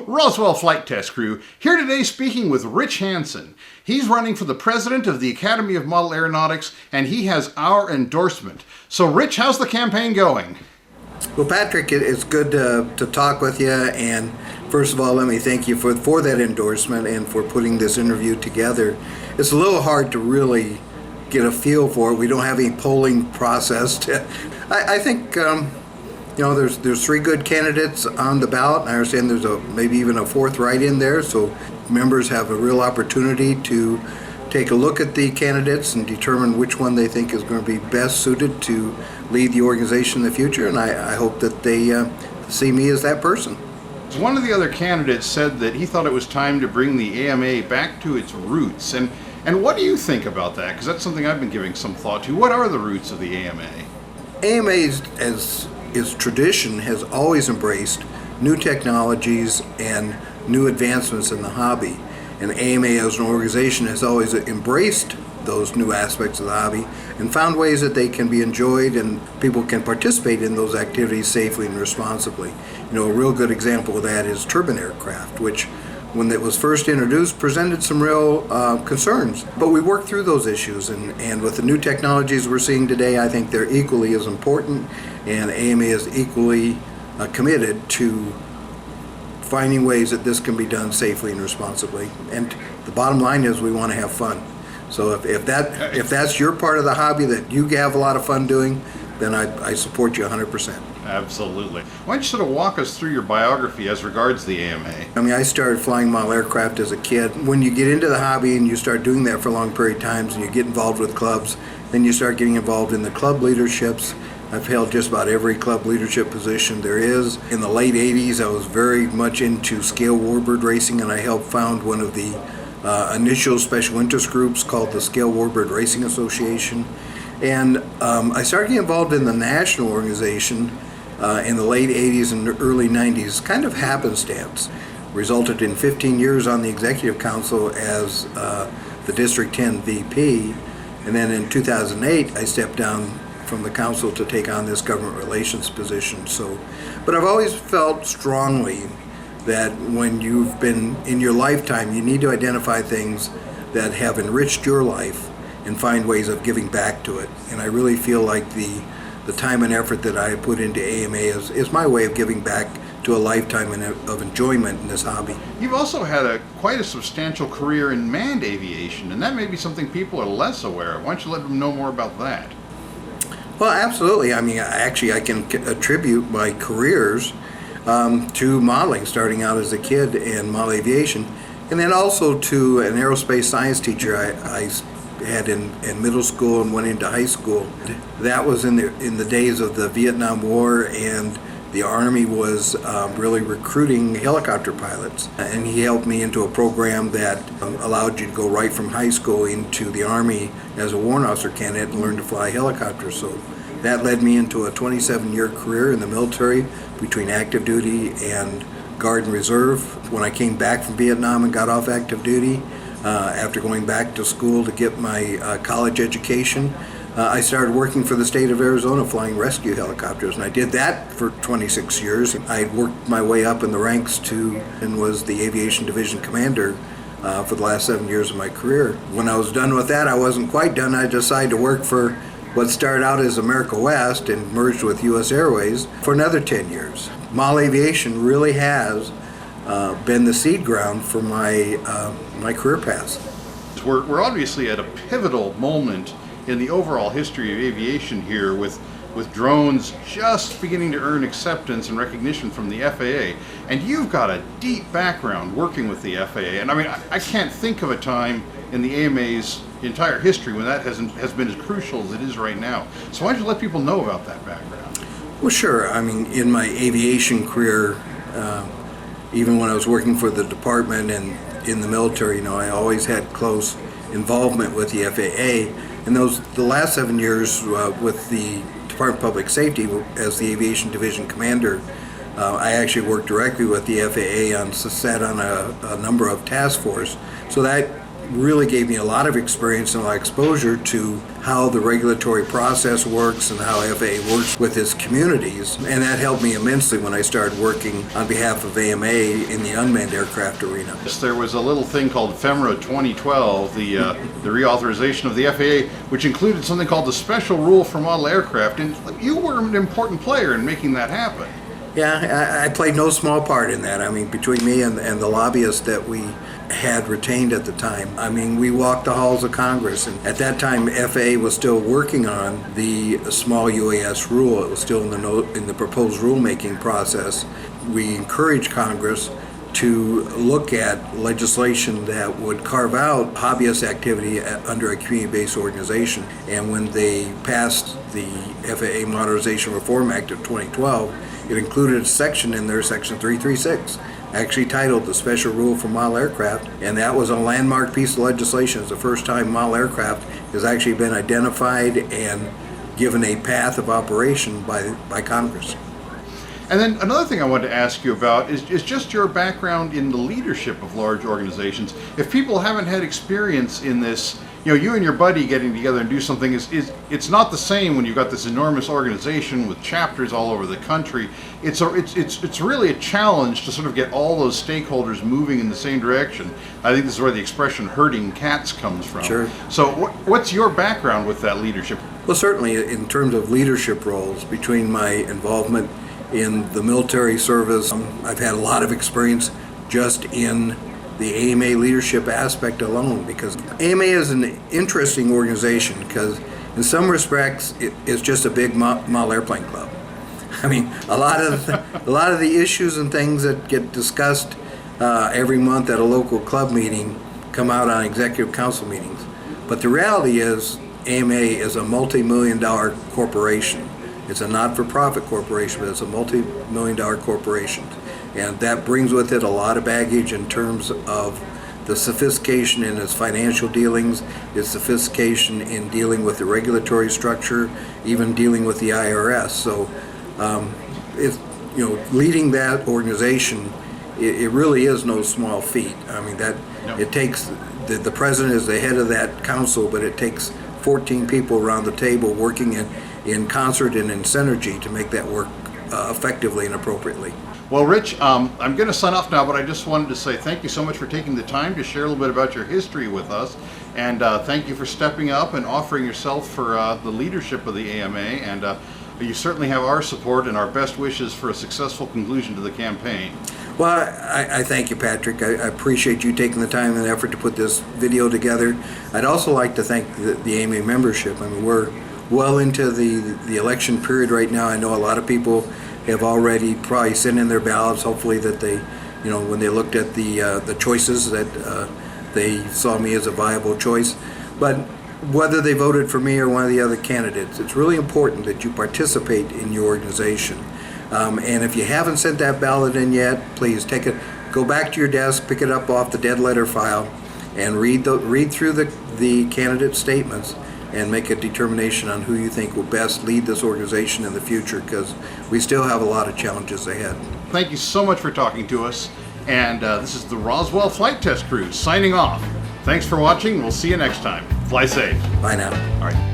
Roswell Flight Test Crew, here today speaking with Rich Hanson. He's running for the president of the Academy of Model Aeronautics, and he has our endorsement. So Rich, how's the campaign going? Well, Patrick, it's good to talk with you, and first of all, let me thank you for that endorsement and for putting this interview together. It's a little hard to really get a feel for it. We don't have any polling process. I think there's three good candidates on the ballot, and I understand there's maybe even a fourth write-in there, so members have a real opportunity to take a look at the candidates and determine which one they think is going to be best suited to lead the organization in the future, and I hope that they see me as that person. One of the other candidates said that he thought it was time to bring the AMA back to its roots, and what do you think about that? Because that's something I've been giving some thought to. What are the roots of the AMA? AMA, as its tradition, has always embraced new technologies and new advancements in the hobby. And AMA as an organization has always embraced those new aspects of the hobby and found ways that they can be enjoyed and people can participate in those activities safely and responsibly. A real good example of that is turbine aircraft, which when it was first introduced presented some real concerns. But we worked through those issues, and with the new technologies we're seeing today, I think they're equally as important, and AMA is equally committed to finding ways that this can be done safely and responsibly. And the bottom line is we want to have fun. So if that's your part of the hobby that you have a lot of fun doing, then I support you 100%. Absolutely. Why don't you sort of walk us through your biography as regards the AMA? I started flying model aircraft as a kid. When you get into the hobby and you start doing that for a long period of times and you get involved with clubs, then you start getting involved in the club leaderships. I've held just about every club leadership position there is. In the late 80s, I was very much into scale warbird racing, and I helped found one of the initial special interest groups called the Scale Warbird Racing Association. And I started getting involved in the national organization in the late 80s and early 90s, kind of happenstance. Resulted in 15 years on the executive council as the District 10 VP. And then in 2008, I stepped down from the council to take on this government relations position. But I've always felt strongly that when you've been in your lifetime, you need to identify things that have enriched your life and find ways of giving back to it. And I really feel like the time and effort that I put into AMA is my way of giving back to a lifetime of enjoyment in this hobby. You've also had quite a substantial career in manned aviation, and that may be something people are less aware of. Why don't you let them know more about that? Well, absolutely. I can attribute my careers to modeling, starting out as a kid in model aviation, and then also to an aerospace science teacher I had in middle school and went into high school. That was in the days of the Vietnam War, and the Army was really recruiting helicopter pilots, and he helped me into a program that allowed you to go right from high school into the Army as a warrant officer candidate and learn to fly helicopters. So that led me into a 27-year career in the military between active duty and Guard and Reserve. When I came back from Vietnam and got off active duty, after going back to school to get my college education, I started working for the state of Arizona flying rescue helicopters, and I did that for 26 years. I worked my way up in the ranks and was the aviation division commander for the last 7 years of my career. When I was done with that, I wasn't quite done. I decided to work for what started out as America West and merged with U.S. Airways for another 10 years. Model aviation really has been the seed ground for my career path. We're obviously at a pivotal moment in the overall history of aviation here, with drones just beginning to earn acceptance and recognition from the FAA. And you've got a deep background working with the FAA, and I can't think of a time in the AMA's entire history when that has been as crucial as it is right now. So why don't you let people know about that background? Well, sure. In my aviation career, even when I was working for the department and in the military, I always had close involvement with the FAA. And the last 7 years with the Department of Public Safety as the Aviation Division Commander, I actually worked directly with the FAA sat on a number of task force. So that really gave me a lot of experience and a lot of exposure to how the regulatory process works and how FAA works with its communities. And that helped me immensely when I started working on behalf of AMA in the unmanned aircraft arena. There was a little thing called FEMRA 2012, the reauthorization of the FAA, which included something called the Special Rule for Model Aircraft, and you were an important player in making that happen. Yeah, I played no small part in that. I mean, between me and the lobbyists that we had retained at the time, I mean, we walked the halls of Congress, and at that time FAA was still working on the small UAS rule. It was still in the proposed rulemaking process. We encouraged Congress to look at legislation that would carve out hobbyist activity under a community-based organization. And when they passed the FAA Modernization Reform Act of 2012, it included a section in there, Section 336, actually titled the Special Rule for Model Aircraft, and that was a landmark piece of legislation. It's the first time model aircraft has actually been identified and given a path of operation by Congress. And then another thing I wanted to ask you about is just your background in the leadership of large organizations. If people haven't had experience in this, you and your buddy getting together and do something it's not the same when you've got this enormous organization with chapters all over the country. It's really a challenge to sort of get all those stakeholders moving in the same direction. I think this is where the expression "herding cats" comes from. Sure. So what's your background with that leadership? Well, certainly in terms of leadership roles, between my involvement in the military service, I've had a lot of experience just in the AMA leadership aspect alone, because AMA is an interesting organization because in some respects it's just a big model airplane club. I mean, a lot of the issues and things that get discussed every month at a local club meeting come out on executive council meetings. But the reality is AMA is a multi-million-dollar corporation. It's a not-for-profit corporation, but it's a multi-million-dollar corporation. And that brings with it a lot of baggage in terms of the sophistication in its financial dealings, its sophistication in dealing with the regulatory structure, even dealing with the IRS. So, leading that organization, it really is no small feat. I mean, it takes the president is the head of that council, but it takes 14 people around the table working in concert and in synergy to make that work effectively and appropriately. Well, Rich, I'm going to sign off now, but I just wanted to say thank you so much for taking the time to share a little bit about your history with us, and thank you for stepping up and offering yourself for the leadership of the AMA, and you certainly have our support and our best wishes for a successful conclusion to the campaign. Well, I thank you, Patrick. I appreciate you taking the time and effort to put this video together. I'd also like to thank the AMA membership. I mean, we're well into the election period right now. I know a lot of people have already probably sent in their ballots, hopefully that they, when they looked at the choices, that they saw me as a viable choice. But whether they voted for me or one of the other candidates, it's really important that you participate in your organization. And if you haven't sent that ballot in yet, please go back to your desk, pick it up off the dead letter file, and read through the candidate statements and make a determination on who you think will best lead this organization in the future, because we still have a lot of challenges ahead. Thank you so much for talking to us, and this is the Roswell Flight Test Crew signing off. Thanks for watching. We'll see you next time. Fly safe. Bye now. All right.